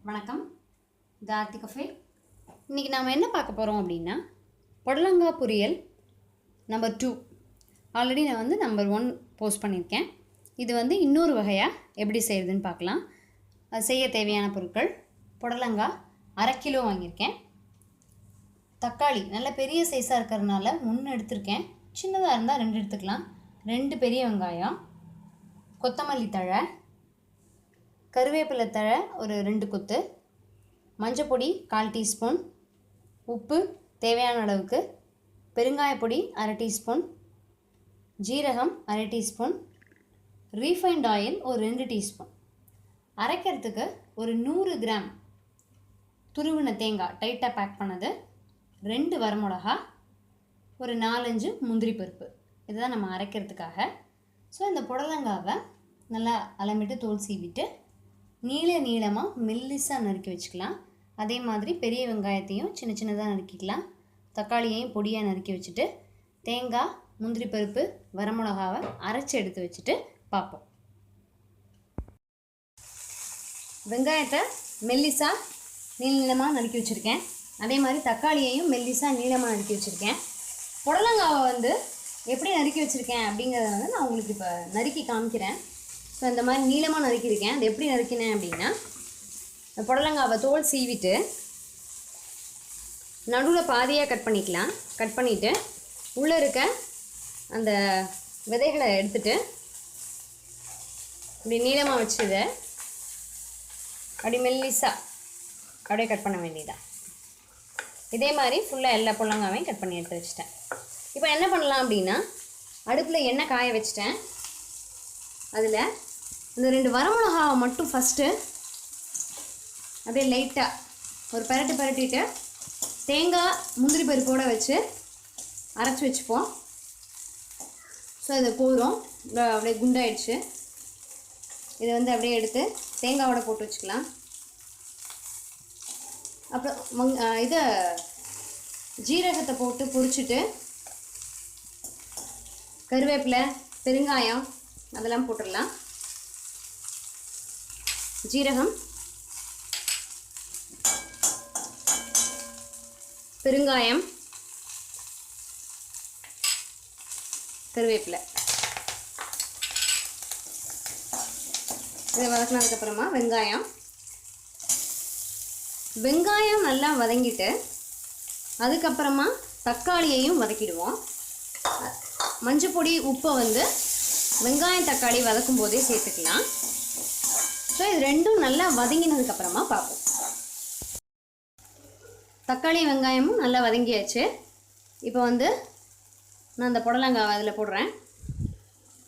வணக்கம், இது ஆர்த்தி கஃபே. இன்றைக்கி நாம் என்ன பார்க்க போகிறோம் அப்படின்னா, புடலங்காய் பொரியல் நம்பர் 2. ஆல்ரெடி நான் நம்பர் 1 போஸ்ட் பண்ணியிருக்கேன். இது இன்னொரு வகையாக எப்படி செய்கிறதுன்னு பார்க்கலாம். அது செய்ய தேவையான பொருட்கள்: புடலங்காய் 1/2 கிலோ வாங்கியிருக்கேன். தக்காளி நல்ல பெரிய சைஸாக இருக்கிறதுனால 1 எடுத்திருக்கேன். சின்னதாக இருந்தால் 2 எடுத்துக்கலாம். 2 பெரிய வெங்காயம், கொத்தமல்லி தழை, கருவேப்பிலை தழை ஒரு 2 கொத்து, மஞ்சப்பொடி 1/4 டீஸ்பூன், உப்பு தேவையான அளவுக்கு, பெருங்காயப்பொடி 1/2 டீஸ்பூன், ஜீரகம் 1/2 டீஸ்பூன், ரீஃபைண்ட் ஆயில் ஒரு 2 டீஸ்பூன். அரைக்கிறதுக்கு ஒரு 100 கிராம் துருவின தேங்காய் டைட்டாக பேக் பண்ணது, 2 வரமிளகா, ஒரு 4-5 முந்திரி பருப்பு. இதுதான் நம்ம அரைக்கிறதுக்காக. ஸோ இந்த புடலங்காவை நல்லா அலம்பிட்டு தோல் சீவிட்டு நீளமாக மெல்லிசாக நறுக்கி வச்சுக்கலாம். அதே மாதிரி பெரிய வெங்காயத்தையும் சின்ன சின்னதாக நறுக்கிக்கலாம். தக்காளியையும் பொடியாக நறுக்கி வச்சுட்டு தேங்காய், முந்திரி பருப்பு, வரமிளகாவை அரைச்சி எடுத்து வச்சுட்டு பார்ப்போம். வெங்காயத்தை மெல்லிசாக நீளமாக நறுக்கி வச்சுருக்கேன். அதே மாதிரி தக்காளியையும் மெல்லிசாக நீளமாக நறுக்கி வச்சுருக்கேன். புடலங்காவை எப்படி நறுக்கி வச்சுருக்கேன் அப்படிங்கிறத நான் உங்களுக்கு இப்போ நறுக்கி காமிக்கிறேன். ஸோ இந்த மாதிரி நீளமாக நறுக்கியிருக்கேன். அது எப்படி நறுக்கினேன் அப்படின்னா, இந்த புடலங்காவை தோல் சீவிட்டு நடுவில் பாதியாக கட் பண்ணிக்கலாம். கட் பண்ணிவிட்டு உள்ளே இருக்க அந்த விதைகளை எடுத்துகிட்டு இப்படி நீளமாக வச்சுது அப்படி மெல்லிசாக அப்படியே கட் பண்ண வேண்டியதான். இதே மாதிரி ஃபுல்லாக எல்லா புடலங்காவையும் கட் பண்ணி எடுத்து வச்சுட்டேன். இப்போ என்ன பண்ணலாம் அப்படின்னா, அடுப்பில் எண்ணெய் காய வச்சுட்டேன். அதில் இந்த 2 வரமிளகாவை மட்டும் ஃபஸ்ட்டு அப்படியே லைட்டாக ஒரு பரட்டிட்டு தேங்காய், முந்திரி பருப்போடு வச்சு அரைச்சி வச்சுப்போம். ஸோ இது போதும், அப்படியே குண்டாயிடுச்சு. இதை அப்படியே எடுத்து தேங்காவோட போட்டு வச்சுக்கலாம். அப்புறம் இதை ஜீரகத்தை போட்டு பொரிச்சிட்டு கருவேப்பிலை, பெருங்காயம் அதெல்லாம் போட்டுடலாம். ஜீரகம், பெருங்காயம், கருவேப்பிலை இதை வதக்கினதுக்கப்புறமா வெங்காயம் நல்லா வதங்கிட்டு அதுக்கப்புறமா தக்காளியையும் வதக்கிடுவோம். மஞ்சப்பொடி, உப்பை வெங்காயம் தக்காளி வதக்கும் போதே சேர்த்துக்கலாம். ஸோ இது ரெண்டும் நல்லா வதங்கினதுக்கப்புறமா பார்ப்போம். தக்காளி வெங்காயமும் நல்லா வதங்கியாச்சு. இப்போ நான் அந்த புடலங்காய் அதில் போடுறேன்.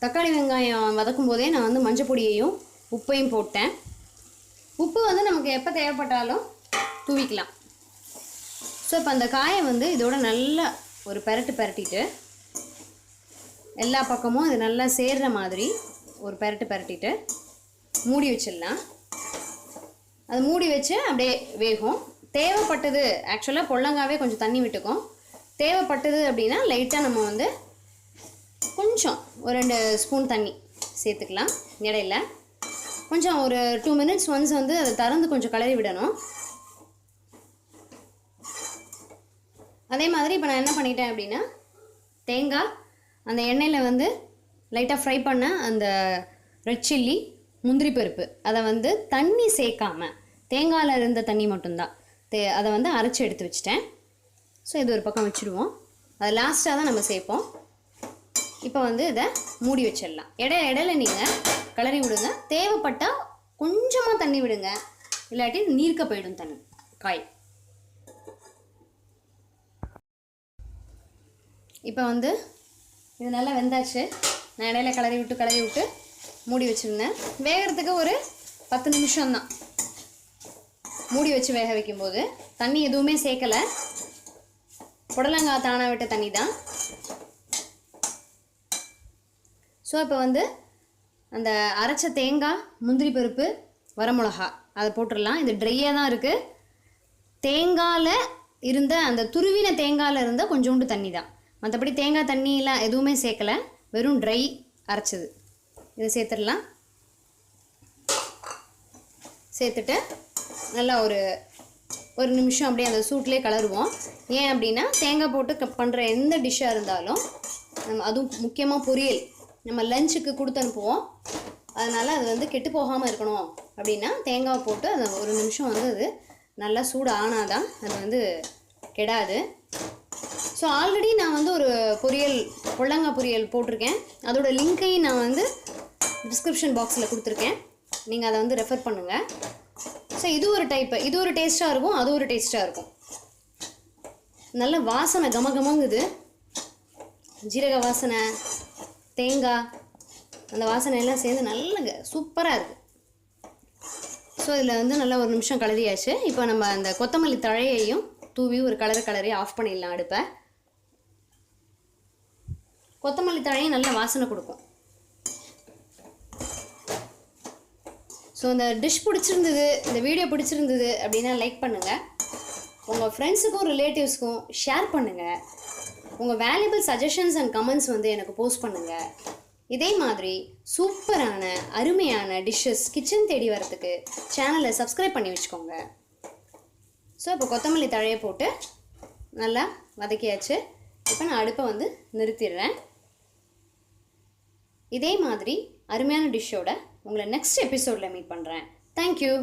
தக்காளி வெங்காயம் வதக்கும் போதே நான் மஞ்சப்பொடியையும் உப்பையும் போட்டேன். உப்பு நமக்கு எப்போ தேவைப்பட்டாலும் தூவிக்கலாம். ஸோ இப்போ அந்த காயை இதோட நல்லா ஒரு பரட்டிட்டு எல்லா பக்கமும் இது நல்லா சேர்கிற மாதிரி ஒரு பரட்டிட்டு மூடி வச்சிடலாம். அது மூடி வச்சு அப்படியே வேகும். தேவைப்பட்டது, ஆக்சுவலாக புடலங்காவே கொஞ்சம் தண்ணி விட்டுக்கும். தேவைப்பட்டது அப்படின்னா லைட்டாக நம்ம கொஞ்சம் ஒரு 2 ஸ்பூன் தண்ணி சேர்த்துக்கலாம். இடையில கொஞ்சம் ஒரு 2 மினிட்ஸ் ஒன்ஸ் அதை திறந்து கொஞ்சம் கிளறி விடணும். அதே மாதிரி இப்போ நான் என்ன பண்ணிட்டேன் அப்படின்னா, தேங்காய் அந்த எண்ணெயில் லைட்டாக ஃப்ரை பண்ண அந்த ரெட் சில்லி, முந்திரி பருப்பு அதை தண்ணி சேர்க்காமல் தேங்காயில் இருந்த தண்ணி மட்டும்தான் அதை அரைச்சி எடுத்து வச்சுட்டேன். ஸோ இது ஒரு பக்கம் வச்சுடுவோம். அதை லாஸ்ட்டாக தான் நம்ம சேர்ப்போம். இப்போ இதை மூடி வச்சிடலாம். இடையில நீங்கள் கிளறி விடுங்க. தேவைப்பட்டால் கொஞ்சமாக தண்ணி விடுங்க, இல்லாட்டி நீர்க்க போயிடும் தண்ணி காய். இப்போ இது நல்லா வெந்தாச்சு. நான் இடையில கிளறி விட்டு மூடி வச்சுருந்தேன். வேகிறதுக்கு ஒரு 10 நிமிஷம் தான். மூடி வச்சு வேக வைக்கும்போது தண்ணி எதுவுமே சேர்க்கலை, புடலங்காய் தானாக விட்ட தண்ணி தான். ஸோ இப்போ அந்த அரைச்ச தேங்காய், முந்திரி பருப்பு, வரமிளகா அதை போட்டுடலாம். இது ட்ரையாக தான் இருக்குது. தேங்காயில் இருந்த அந்த துருவின தேங்காயில் இருந்த கொஞ்சோண்டு தண்ணி தான், மற்றபடி தேங்காய் தண்ணியெலாம் எதுவுமே சேர்க்கலை, வெறும் ட்ரை அரைச்சது. இதை சேர்த்துடலாம். சேர்த்துட்டு நல்லா ஒரு நிமிஷம் அப்படியே அந்த சூட்லேயே கலருவோம். ஏன் அப்படின்னா தேங்காய் போட்டு பண்ணுற எந்த டிஷ்ஷாக இருந்தாலும் அதுவும் முக்கியமாக பொரியல் நம்ம லஞ்சுக்கு கொடுத்து அனுப்புவோம். அதனால் அது வந்து கெட்டு போகாமல் இருக்கணும் அப்படின்னா தேங்காய் போட்டு அது ஒரு நிமிஷம் வந்து அது நல்லா சூடு ஆனாதான் அது வந்து கெடாது. ஸோ ஆல்ரெடி நான் வந்து ஒரு பொடலங்காய் பொரியல் போட்டிருக்கேன். அதோட லிங்க்கையும் நான் வந்து டிஸ்கிரிப்ஷன் பாக்ஸில் கொடுத்துருக்கேன். நீங்கள் அதை வந்து ரெஃபர் பண்ணுங்கள். ஸோ இது ஒரு டைப்பு, இது ஒரு டேஸ்ட்டாக இருக்கும், அது ஒரு டேஸ்ட்டாக இருக்கும். நல்ல வாசனை கமகமங்குது, ஜீரக வாசனை, தேங்காய் அந்த வாசனை எல்லாம் சேர்ந்து நல்ல சூப்பராக இருக்குது. ஸோ இதில் வந்து நல்லா ஒரு நிமிஷம் கலரியாச்சு. இப்போ நம்ம அந்த கொத்தமல்லி தழையையும் தூவி ஒரு கலரி ஆஃப் பண்ணிடலாம் அடுப்பை. கொத்தமல்லி தழையும் நல்ல வாசனை கொடுக்கும். ஸோ இந்த டிஷ் பிடிச்சிருந்தது, இந்த வீடியோ பிடிச்சிருந்தது அப்படின்னா லைக் பண்ணுங்கள். உங்கள் ஃப்ரெண்ட்ஸுக்கும் ரிலேட்டிவ்ஸ்க்கும் ஷேர் பண்ணுங்கள். உங்கள் வேல்யூபிள் சஜஷன்ஸ் அண்ட் கமெண்ட்ஸ் வந்து எனக்கு போஸ்ட் பண்ணுங்கள். இதே மாதிரி சூப்பரான அருமையான டிஷ்ஷஸ் கிச்சன் தேடி வரத்துக்கு சேனலை சப்ஸ்கிரைப் பண்ணி வச்சுக்கோங்க. ஸோ இப்போ கொத்தமல்லி தழையை போட்டு நல்லா வதக்கியாச்சு. இப்போ நான் அடுப்பை வந்து நிறுத்திடுறேன். இதே மாதிரி அருமையான டிஷ்ஷோட உங்களை நெக்ஸ்ட் எபிசோடில் மீட் பண்ணுறேன். தேங்க்யூ.